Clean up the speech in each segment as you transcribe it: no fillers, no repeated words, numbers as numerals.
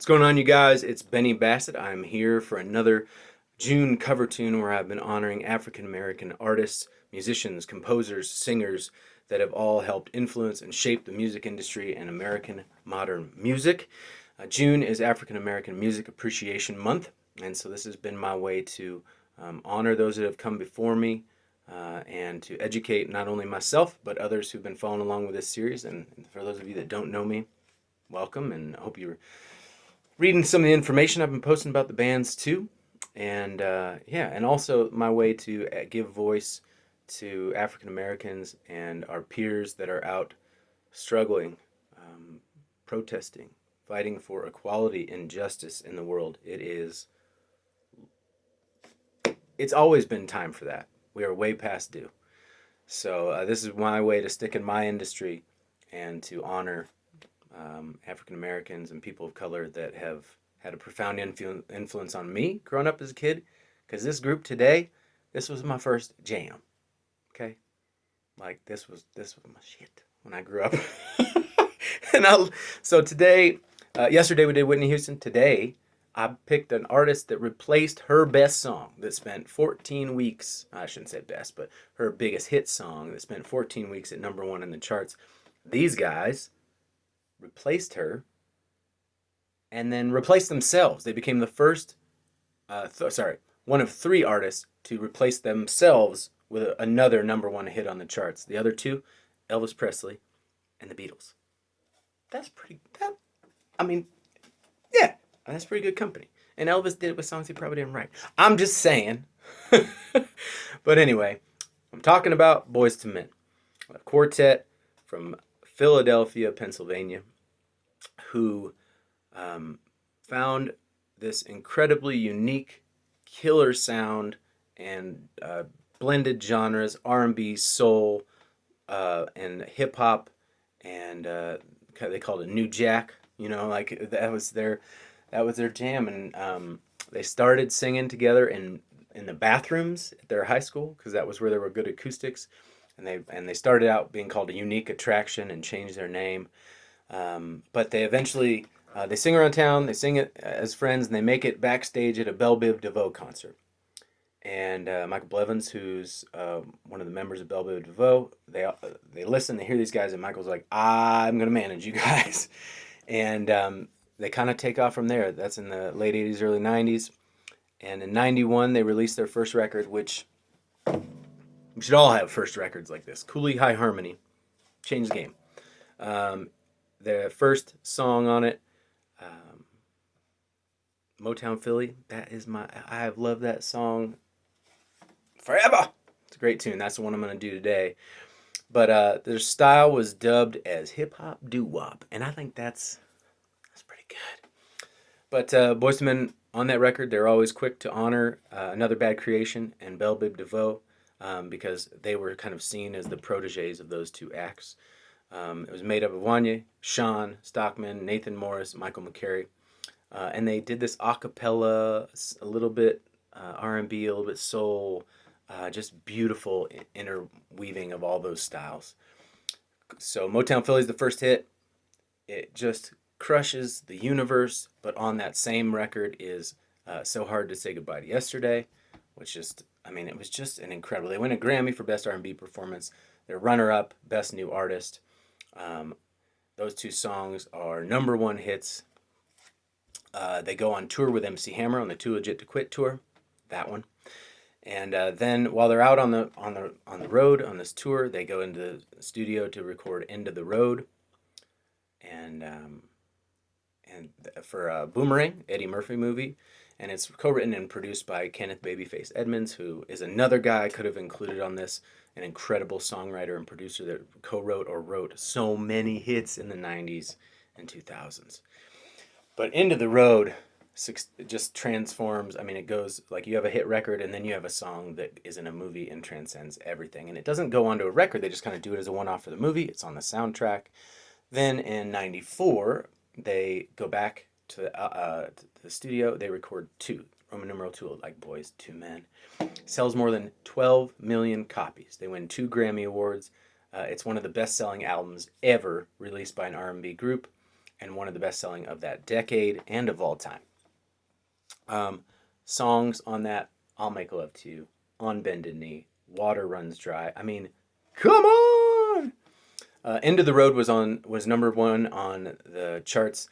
What's going on, you guys? It's Benny Bassett. I'm here for another June cover tune where I've been honoring African American artists, musicians, composers, singers that have all helped influence and shape the music industry and American modern music. June is African American Music Appreciation Month, and so this has been my way to honor those that have come before me and to educate not only myself but others who've been following along with this series. And for those of you that don't know me, welcome, and I hope you're reading some of the information I've been posting about the bands too. And and also my way to give voice to African Americans and our peers that are out struggling, protesting, fighting for equality and justice in the world. It's always been time for that. We are way past due. So this is my way to stick in my industry and to honor African Americans and people of color that have had a profound influence on me growing up as a kid. Because this group today, this was my first jam. Okay, like this was my shit when I grew up. So today, yesterday we did Whitney Houston. Today, I picked an artist that replaced her best song that spent 14 weeks. I shouldn't say best, but her biggest hit song that spent 14 weeks at #1 in the charts. These guys replaced her and then replaced themselves. They became the first, one of 3 artists to replace themselves with another #1 hit on the charts. The other 2, Elvis Presley and the Beatles. That's pretty, yeah, that's pretty good company. And Elvis did it with songs he probably didn't write. I'm just saying. But anyway, I'm talking about Boyz II Men, a quartet from Philadelphia, Pennsylvania, who found this incredibly unique, killer sound and blended genres, R&B, soul, and hip hop, and they called it New Jack. You know, like that was their jam, and they started singing together in the bathrooms at their high school because that was where there were good acoustics, and they started out being called a Unique Attraction and changed their name. But they eventually, they sing around town, they sing it as friends, and they make it backstage at a Bell Biv DeVoe concert. And Michael Bivins, who's one of the members of Bell Biv DeVoe, they listen, they hear these guys, and Michael's like, I'm going to manage you guys. And they kind of take off from there. That's in the late 80s, early 90s. And in 91, they released their first record, which we should all have first records like this. Cooley High Harmony. Changed the game. The first song on it, Motownphilly, I have loved that song forever. It's a great tune. That's the one I'm going to do today. But their style was dubbed as hip-hop doo-wop, and I think that's pretty good. But Boyz II Men, on that record, they're always quick to honor Another Bad Creation and Bell Biv DeVoe because they were kind of seen as the proteges of those two acts. It was made up of Wanya, Shawn Stockman, Nathan Morris, Michael McCary. And they did this a cappella, a little bit R&B, a little bit soul, just beautiful interweaving of all those styles. So Motownphilly's the first hit. It just crushes the universe, but on that same record is So Hard to Say Goodbye to Yesterday, which just, it was just an incredible. They win a Grammy for Best R&B Performance. They're runner-up, Best New Artist. Those 2 songs are #1 hits. They go on tour with MC Hammer on the Too Legit to Quit tour, that one. And then while they're out on the road on this tour, they go into the studio to record End of the Road, and for Boomerang, Eddie Murphy movie, and it's co-written and produced by Kenneth Babyface Edmonds, who is another guy I could have included on this, an incredible songwriter and producer that co-wrote or wrote so many hits in the 90s and 2000s. But End of the Road just transforms. It goes like you have a hit record and then you have a song that is in a movie and transcends everything. And it doesn't go onto a record. They just kind of do it as a one-off for the movie. It's on the soundtrack. Then in 94, they go back to the studio. They record 2, Roman numeral 2, like Boyz II Men. Sells more than 12 million copies. They win 2 Grammy Awards. It's one of the best-selling albums ever released by an R&B group. and one of the best-selling of that decade and of all time. Songs on that: I'll Make Love to You, On Bended Knee, Water Runs Dry. I mean, come on! End of the Road was number 1 on the charts.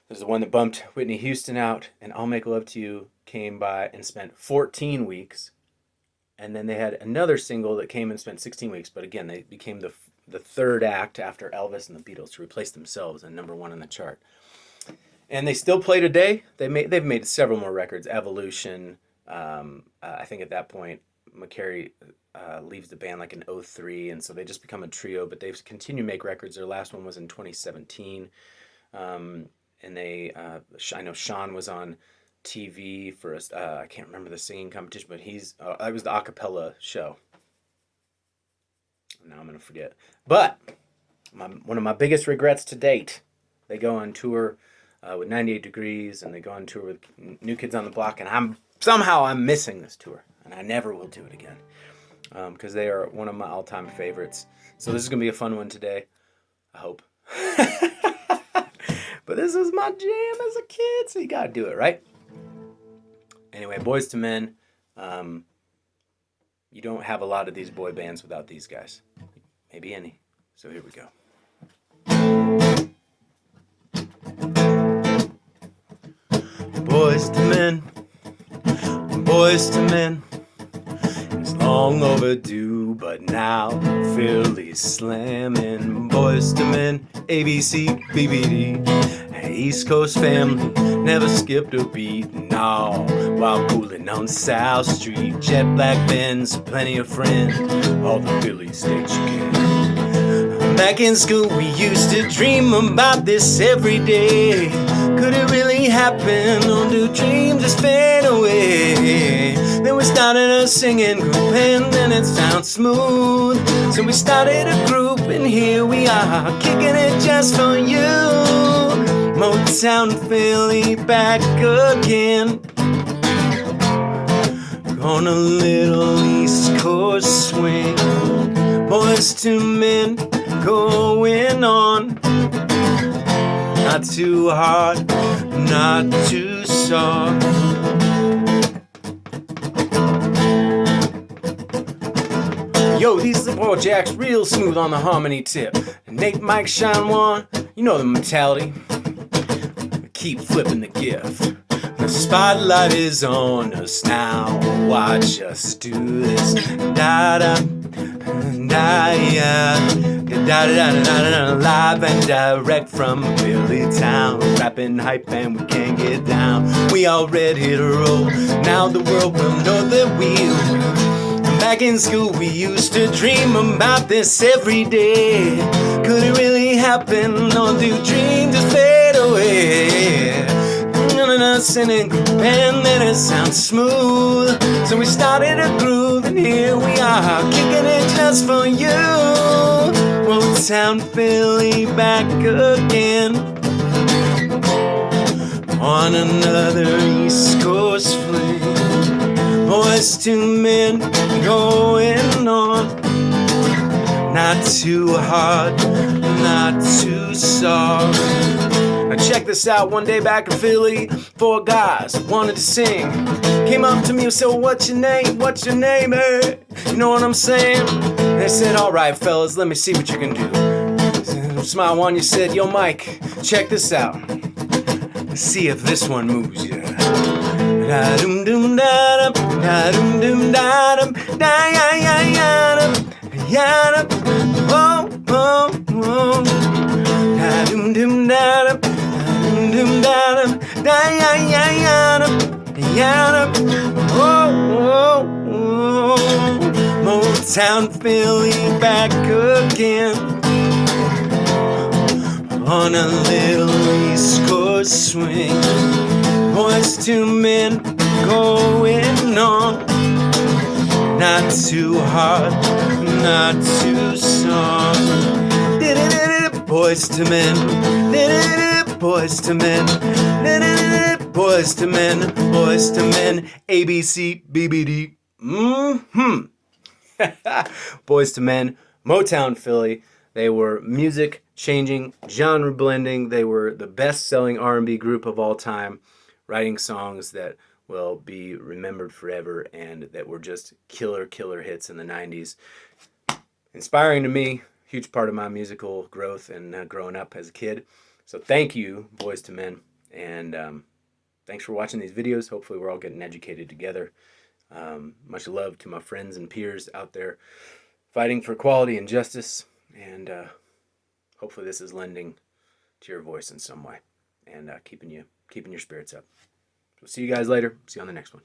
It was the one that bumped Whitney Houston out, and I'll Make Love to You came by and spent 14 weeks. And then they had another single that came and spent 16 weeks. But again, they became the third act after Elvis and the Beatles to replace themselves and number 1 on the chart. And they still play today. They've made several more records. Evolution. I think at that point, McCary leaves the band like in 2003, and so they just become a trio. But they've continued to make records. Their last one was in 2017. And I know Shawn was on TV for I can't remember the singing competition, but it was the a cappella show. Now I'm gonna forget. But one of my biggest regrets to date, they go on tour with 98 Degrees, and they go on tour with New Kids on the Block, and I'm missing this tour, and I never will do it again, because they are one of my all-time favorites. So this is gonna be a fun one today, I hope. But this was my jam as a kid, so you gotta do it, right? Anyway, Boyz II Men. You don't have a lot of these boy bands without these guys. Maybe any. So here we go. Boyz II Men. Boyz II Men. It's long overdue, but now Philly's slamming. Boyz II Men, ABC, BBD, East Coast family, never skipped a beat, no. While cooling on South Street, jet black Benz, plenty of friends, all the Philly states you can. Back in school, we used to dream about this every day. Could it really happen, or do dreams just fade away? Then we started a singing group, and then it sounds smooth. So we started a group, and here we are, kicking it just for you. Motownphilly back again. On a little East Coast swing. Boyz II Men going on. Not too hard, not too soft. Yo, these are the Ball Jacks, real smooth on the harmony tip. Nate, Mike, Shawn, Wanya, you know the mentality. Keep flipping the gift. The spotlight is on us now. Watch us do this. Da-da, da-ya, da-da-da-da-da-da. Live and direct from Philly town. Rapping hype and we can't get down. We all ready to roll. Now the world will know that we'll. Back in school, we used to dream about this every day. Could it really happen, or do dreams just fade away? Singing, and then it sounds smooth. So we started a groove, and here we are, kicking it just for you. Motownphilly back again. On another East Coast fling. Boyz II Men going on. Not too hard, not too soft. Now check this out, one day back in Philly, 4 guys wanted to sing. Came up to me and said, well, what's your name, hey? You know what I'm saying? They said, alright fellas, let me see what you can do. Smile Wanya said, yo Mike, check this out. See if this one moves you. Da dum dum da dum, da dum dum da dum, da ya ya ya dum, ya dum, oh oh oh. Da dum dum da dum, dum dum da dum, da ya ya ya dum, ya dum, oh oh oh. Motownphilly back again. On a little East Coast swing. Boyz II Men going on. Not too hard, not too soft. Boyz II Men, Boyz II Men, Boyz II Men, Boyz II Men, ABC, BBD. Boyz II Men, Motownphilly. They were music changing, genre blending. They were the best-selling R&B group of all time, writing songs that will be remembered forever and that were just killer hits in the 90s. Inspiring to me, huge part of my musical growth and growing up as a kid. So thank you, Boyz II Men, and thanks for watching these videos. Hopefully we're all getting educated together. Much love to my friends and peers out there fighting for equality and justice, and hopefully this is lending to your voice in some way and keeping your spirits up. We'll see you guys later. See you on the next one.